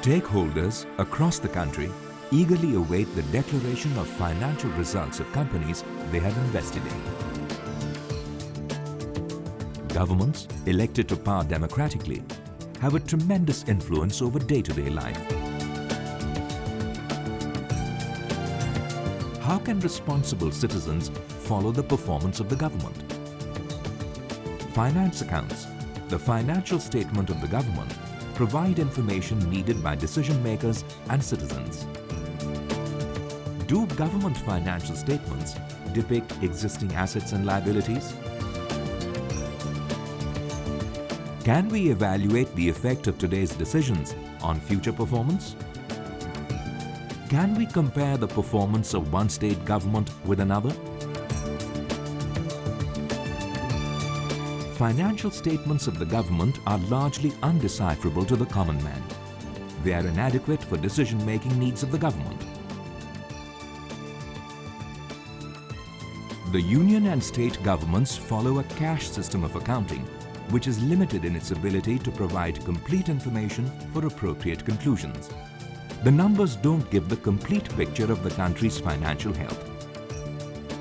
Stakeholders across the country eagerly await the declaration of financial results of companies they have invested in. Governments, elected to power democratically, have a tremendous influence over day-to-day life. How can responsible citizens follow the performance of the government? Finance accounts, the financial statement of the government, provide information needed by decision makers and citizens. Do government financial statements depict existing assets and liabilities? Can we evaluate the effect of today's decisions on future performance? Can we compare the performance of one state government with another? Financial statements of the government are largely undecipherable to the common man. They are inadequate for decision-making needs of the government. The union and state governments follow a cash system of accounting, which is limited in its ability to provide complete information for appropriate conclusions. The numbers don't give the complete picture of the country's financial health.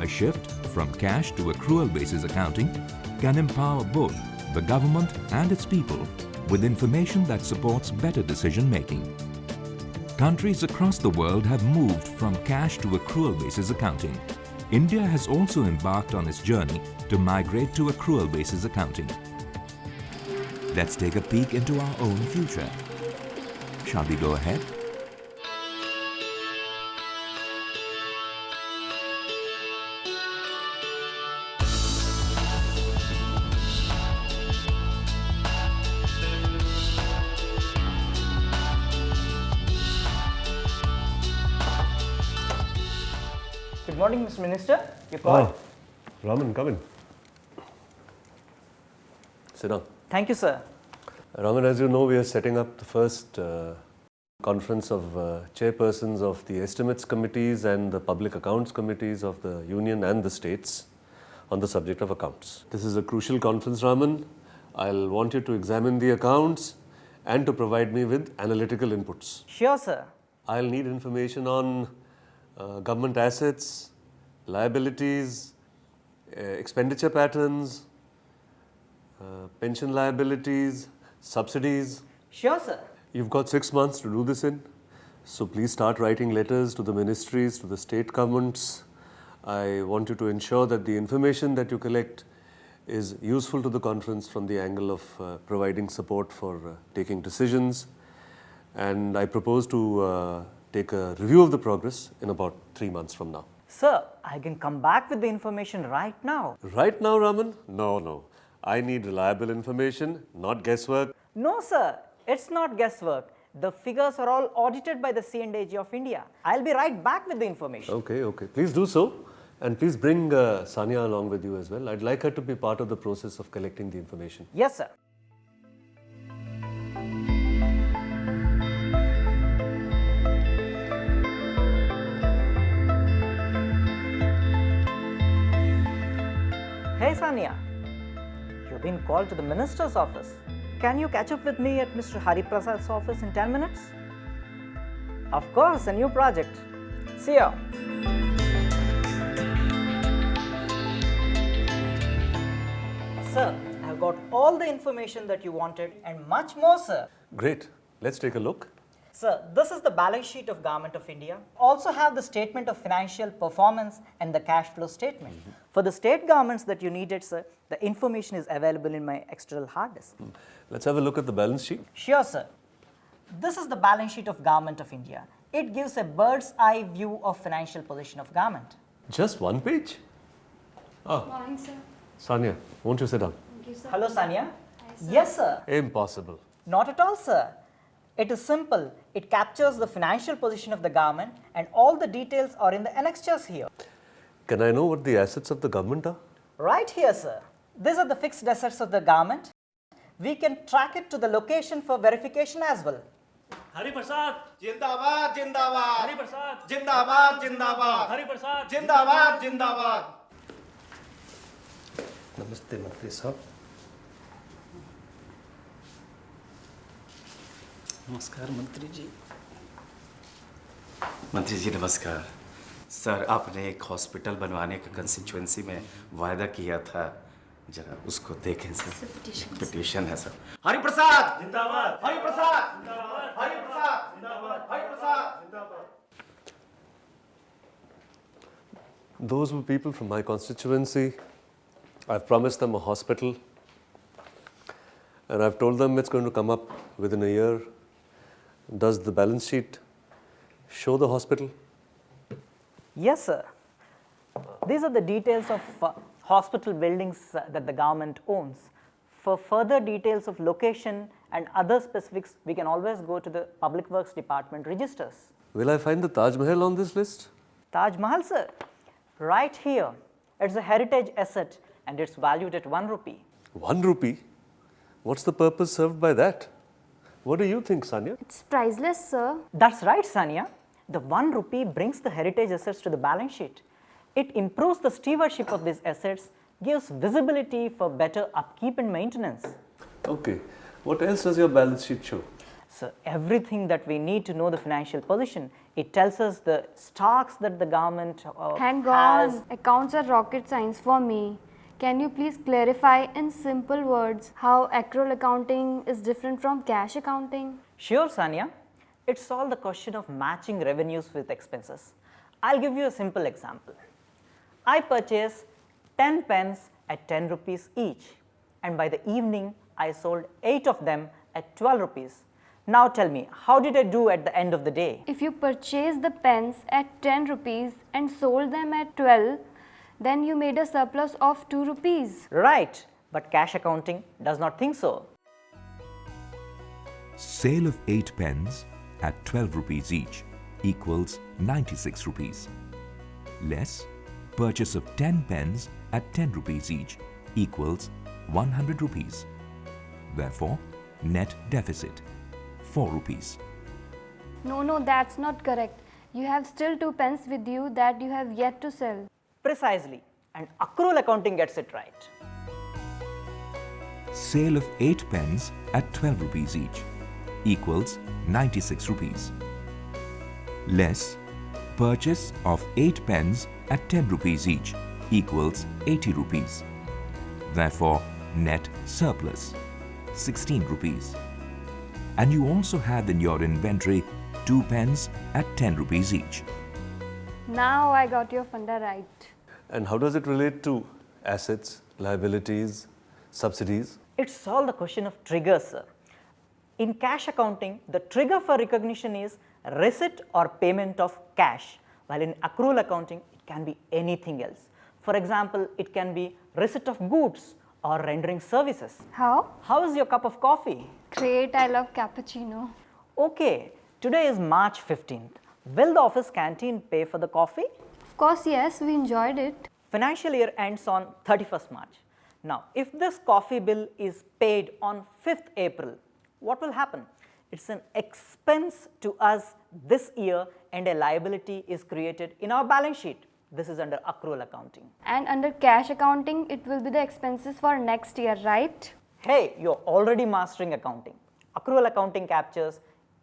A shift from cash to accrual basis accounting can empower both the government and its people with information that supports better decision making. Countries across the world have moved from cash to accrual basis accounting. India has also embarked on its journey to migrate to accrual basis accounting. Let's take a peek into our own future. Shall we go ahead? Good morning, Mr. Minister. Your call. Raman, come in. Sit down. Thank you, sir. Raman, as you know, we are setting up the first conference of chairpersons of the estimates committees and the public accounts committees of the union and the states on the subject of accounts. This is a crucial conference, Raman. I'll want you to examine the accounts and to provide me with analytical inputs. Sure, sir. I'll need information on government assets, liabilities, expenditure patterns, pension liabilities, subsidies. Sure, sir. You've got 6 months to do this in. So please start writing letters to the ministries, to the state governments. I want you to ensure that the information that you collect is useful to the conference from the angle of providing support for taking decisions. And I propose to take a review of the progress in about 3 months from now. Sir, I can come back with the information right now. Right now, Raman? No. I need reliable information, not guesswork. No, sir. It's not guesswork. The figures are all audited by the C&AG of India. I'll be right back with the information. Okay. Please do so. And please bring Sania along with you as well. I'd like her to be part of the process of collecting the information. Yes, sir. Hey, Sania. You've been called to the minister's office. Can you catch up with me at Mr. Hari Prasad's office in 10 minutes? Of course, a new project. See ya. Sir, I've got all the information that you wanted and much more, sir. Great. Let's take a look. Sir, this is the balance sheet of Government of India. Also have the statement of financial performance and the cash flow statement. For the state governments that you needed, sir, the information is available in my external hard disk. Let's have a look at the balance sheet. Sure, sir. This is the balance sheet of Government of India. It gives a bird's eye view of financial position of government. Just one page? Morning, sir. Sania, won't you sit down? Thank you, sir. Hello, Sania. Hi, sir. Yes, sir. Impossible. Not at all, sir. It is simple. It captures the financial position of the government and all the details are in the annexures here. Can I know what the assets of the government are? Right here, sir. These are the fixed assets of the government. We can track it to the location for verification as well. Hari Prasad, जिंदाबाद जिंदाबाद Hari Prasad, जिंदाबाद जिंदाबाद Hari Prasad. जिंदाबाद जिंदाबाद। नमस्ते मंत्री साहब। नमस्कार मंत्री जी। मंत्री जी नमस्कार। सर आपने एक हॉस्पिटल बनवाने का कंस्टिट्यूएंसी में वायदा किया था, जरा उसको देखें सर। पिटीशन है सर। हरि प्रसाद जिंदाबाद, हरि प्रसाद जिंदाबाद, हरि प्रसाद जिंदाबाद, हरि प्रसाद जिंदाबाद। Those were people from my constituency. I've promised them a hospital, and I've told them it's going to come up within a year. Does the balance sheet show the hospital? Yes, sir. These are the details of hospital buildings that the government owns. For further details of location and other specifics, we can always go to the Public Works Department registers. Will I find the Taj Mahal on this list? Taj Mahal, sir, right here. It's a heritage asset and it's valued at 1 rupee. 1 rupee? What's the purpose served by that? What do you think, Sanya? It's priceless, sir. That's right, Sanya. The 1 rupee brings the heritage assets to the balance sheet. It improves the stewardship of these assets, gives visibility for better upkeep and maintenance. Okay. What else does your balance sheet show? So everything that we need to know the financial position, it tells us the stocks that the government Hang has. on. Accounts are rocket science for me. Can you please clarify in simple words how accrual accounting is different from cash accounting? Sure, Sanya. It's all the question of matching revenues with expenses. I'll give you a simple example. I purchased 10 pens at 10 rupees each, and by the evening I sold 8 of them at 12 rupees. Now tell me, how did I do at the end of the day? If you purchased the pens at 10 rupees and sold them at 12, then you made a surplus of 2 rupees. Right, but cash accounting does not think so. Sale of 8 pens at 12 rupees each equals 96 rupees. Less purchase of 10 pens at 10 rupees each equals 100 rupees. Therefore, net deficit 4 rupees. No, that's not correct. You have still 2 pens with you that you have yet to sell. Precisely, and accrual accounting gets it right. Sale of 8 pens at 12 rupees each equals 96 rupees. Less purchase of 8 pens at 10 rupees each equals 80 rupees. Therefore, net surplus 16 rupees. And you also have in your inventory 2 pens at 10 rupees each. Now I got your funda right. And how does it relate to assets, liabilities, subsidies? It's all the question of triggers, sir. In cash accounting, the trigger for recognition is receipt or payment of cash, while in accrual accounting, it can be anything else. For example, it can be receipt of goods or rendering services. How? How is your cup of coffee? Great, I love cappuccino. Okay, today is March 15th. Will the office canteen pay for the coffee? Of course, yes, we enjoyed it. Financial year ends on 31st March. Now, if this coffee bill is paid on 5th April, what will happen? It's an expense to us this year and a liability is created in our balance sheet. This is under accrual accounting. And under cash accounting, it will be the expenses for next year, right? Hey, you're already mastering accounting. Accrual accounting captures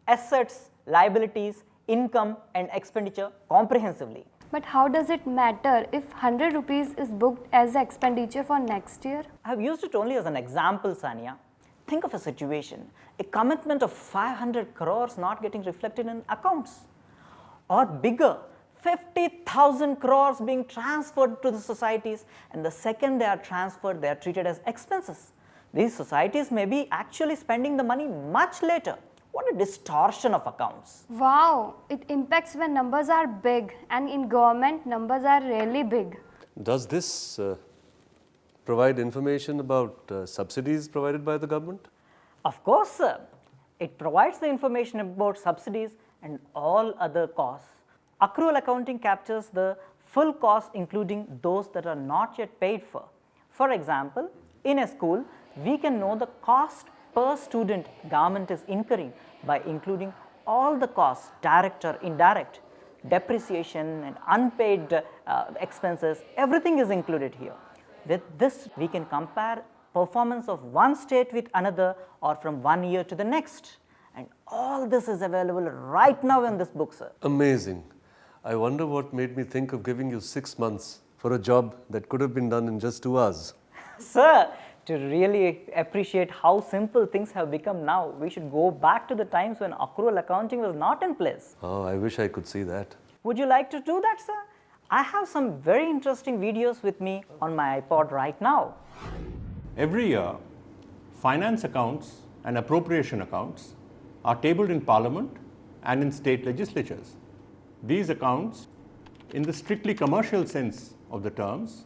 assets, liabilities, income and expenditure comprehensively. But how does it matter if 100 rupees is booked as expenditure for next year? I have used it only as an example, Sanya. Think of a situation, a commitment of 500 crores not getting reflected in accounts, or bigger, 50,000 crores being transferred to the societies, and the second they are transferred, they are treated as expenses. These societies may be actually spending the money much later. What a distortion of accounts. Wow, it impacts when numbers are big, and in government, numbers are really big. Does this provide information about subsidies provided by the government? Of course, sir. It provides the information about subsidies and all other costs. Accrual accounting captures the full costs including those that are not yet paid for. For example, in a school, we can know the cost per student government is incurring by including all the costs, direct or indirect, depreciation and unpaid expenses, everything is included here. With this, we can compare performance of one state with another or from one year to the next. And all this is available right now in this book, sir. Amazing. I wonder what made me think of giving you 6 months for a job that could have been done in just 2 hours. Sir, to really appreciate how simple things have become now, we should go back to the times when accrual accounting was not in place. Oh, I wish I could see that. Would you like to do that, sir? I have some very interesting videos with me on my iPod right now. Every year, finance accounts and appropriation accounts are tabled in Parliament and in state legislatures. These accounts, in the strictly commercial sense of the terms,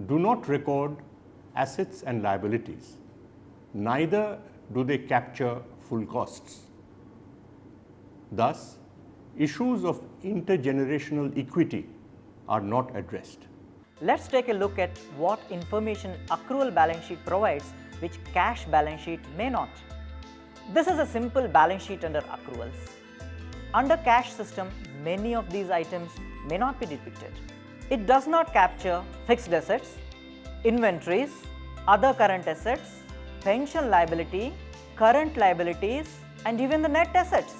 do not record assets and liabilities. Neither do they capture full costs. Thus, issues of intergenerational equity are not addressed. Let's take a look at what information accrual balance sheet provides which cash balance sheet may not. This is a simple balance sheet under accruals. Under cash system, many of these items may not be depicted. It does not capture fixed assets, inventories, other current assets, pension liability, current liabilities, and even the net assets.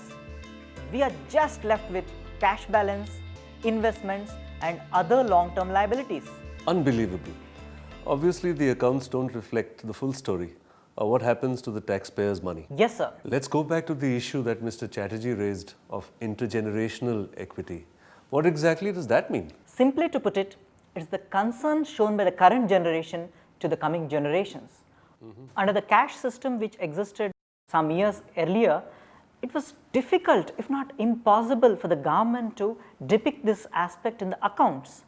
We are just left with cash balance, investments, and other long-term liabilities. Unbelievable. Obviously, the accounts don't reflect the full story or what happens to the taxpayers' money. Yes, sir. Let's go back to the issue that Mr. Chatterjee raised of intergenerational equity. What exactly does that mean? Simply to put it, it's the concern shown by the current generation to the coming generations. Under the cash system which existed some years earlier, it was difficult, if not impossible, for the government to depict this aspect in the accounts.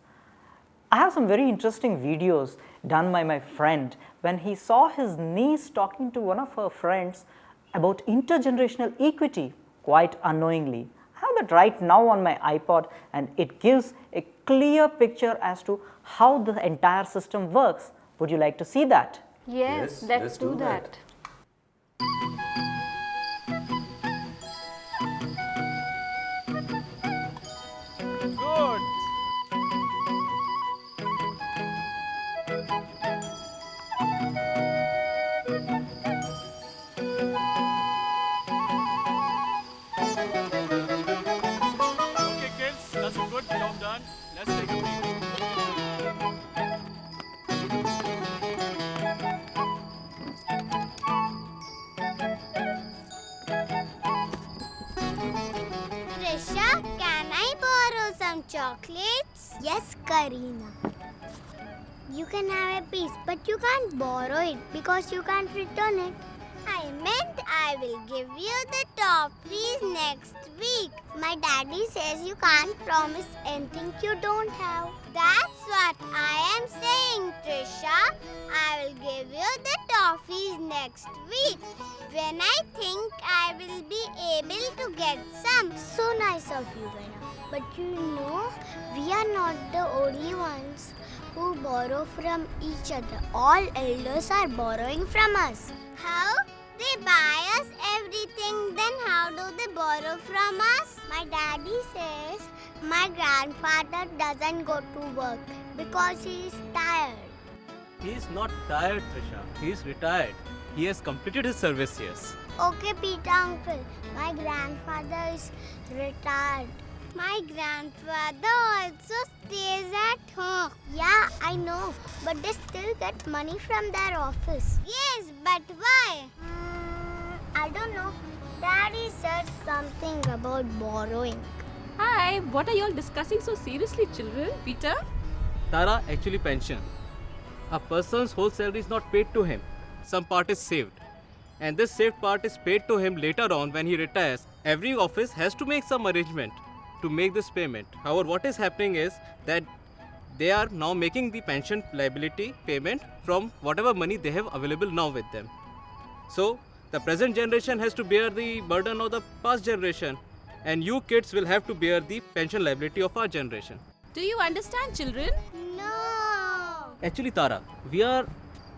I have some very interesting videos done by my friend when he saw his niece talking to one of her friends about intergenerational equity quite unknowingly. I have that right now on my iPod, and it gives a clear picture as to how the entire system works. Would you like to see that? Yes, let's do that. Good. Okay, kids, that's a good job done. Let's take a break. Trisha, can I borrow some chocolates? Yes, Karina. You can have a piece, but you can't borrow it because you can't return it. I meant I will give you the toffees next week. My daddy says you can't promise anything you don't have. That's what I am saying, Trisha. I will give you the toffees next week when I think I will be able to get some. So nice of you, Rena. But you know, we are not the only ones who borrow from each other. All elders are borrowing from us. How? They buy us everything, then how do they borrow from us? My daddy says my grandfather doesn't go to work because he is tired. He is not tired, Trisha. He is retired. He has completed his service years. Okay, Peter uncle, my grandfather is retired. My grandfather also stays at home. Yeah, I know, but they still get money from their office. Yes, but why? I don't know. Daddy said something about borrowing. Hi, what are you all discussing so seriously, children? Peter? Tara, actually pension. A person's whole salary is not paid to him. Some part is saved. And this saved part is paid to him later on when he retires. Every office has to make some arrangement to make this payment. However, what is happening is that they are now making the pension liability payment from whatever money they have available now with them. So, the present generation has to bear the burden of the past generation, and you kids will have to bear the pension liability of our generation. Do you understand, children? No. Actually, Tara, we are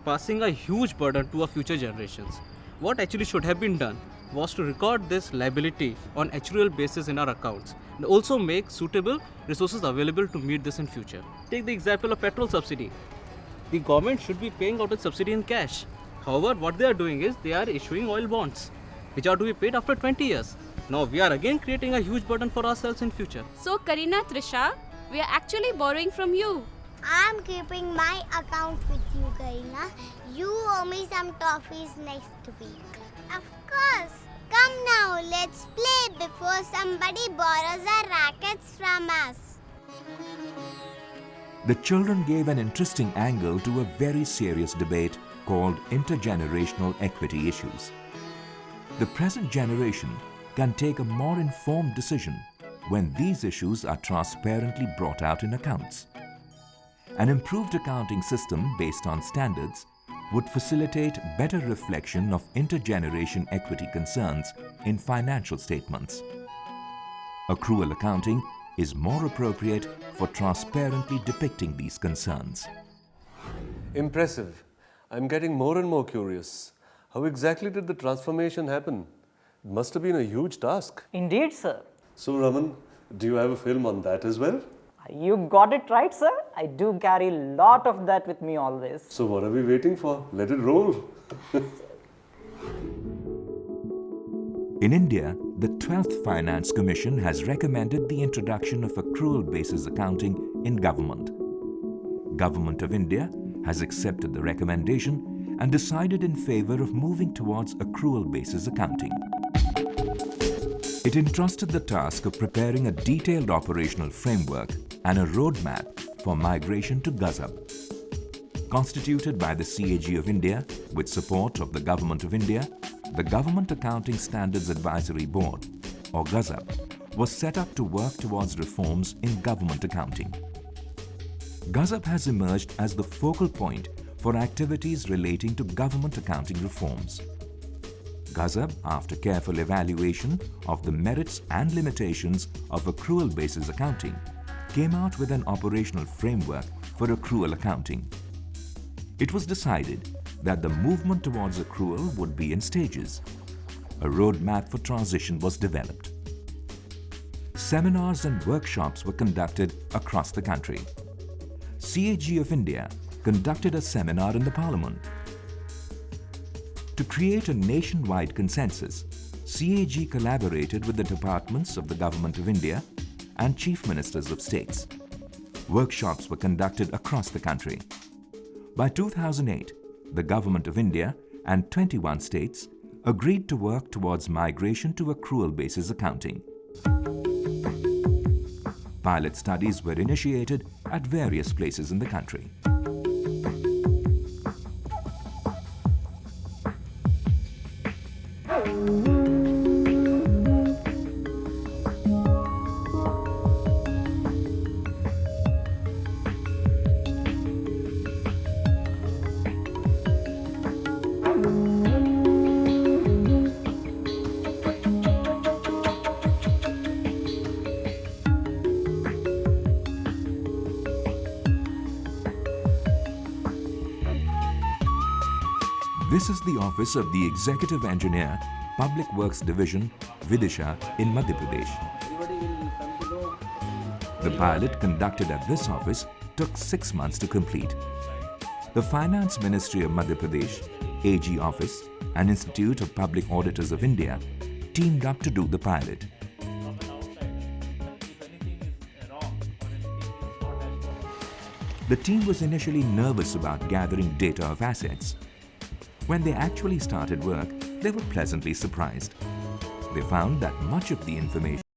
passing a huge burden to our future generations. What actually should have been done was to record this liability on actuarial basis in our accounts and also make suitable resources available to meet this in future. Take the example of petrol subsidy. The government should be paying out a subsidy in cash. However, what they are doing is they are issuing oil bonds. which are to be paid after 20 years. Now we are again creating a huge burden for ourselves in future. So Karina, Trisha, we are actually borrowing from you. I'm keeping my account with you, Karina. You owe me some toffees next week. Of course. Come now, let's play before somebody borrows our rackets from us. The children gave an interesting angle to a very serious debate called intergenerational equity issues. The present generation can take a more informed decision when these issues are transparently brought out in accounts. An improved accounting system based on standards would facilitate better reflection of intergeneration equity concerns in financial statements. Accrual accounting is more appropriate for transparently depicting these concerns. Impressive. I'm getting more and more curious. How exactly did the transformation happen? It must have been a huge task. Indeed, sir. So, Raman, do you have a film on that as well? You got it right, sir. I do carry a lot of that with me always. So, what are we waiting for? Let it roll. In India, the 12th Finance Commission has recommended the introduction of accrual basis accounting in government. Government of India has accepted the recommendation and decided in favor of moving towards accrual basis accounting. It entrusted the task of preparing a detailed operational framework and a roadmap for migration to GASAB. Constituted by the CAG of India with support of the Government of India, the Government Accounting Standards Advisory Board, or GASAB, was set up to work towards reforms in government accounting. GASAB has emerged as the focal point for activities relating to government accounting reforms. GASAB, after careful evaluation of the merits and limitations of accrual basis accounting, came out with an operational framework for accrual accounting. It was decided that the movement towards accrual would be in stages. A roadmap for transition was developed. Seminars and workshops were conducted across the country. CAG of India conducted a seminar in the Parliament. To create a nationwide consensus, CAG collaborated with the departments of the Government of India and Chief Ministers of States. Workshops were conducted across the country. By 2008, the Government of India and 21 states agreed to work towards migration to accrual basis accounting. Pilot studies were initiated at various places in the country. This is the office of the Executive Engineer, Public Works Division, Vidisha in Madhya Pradesh. The pilot conducted at this office took 6 months to complete. The Finance Ministry of Madhya Pradesh, AG Office and Institute of Public Auditors of India teamed up to do the pilot. The team was initially nervous about gathering data of assets. When they actually started work, they were pleasantly surprised. They found that much of the information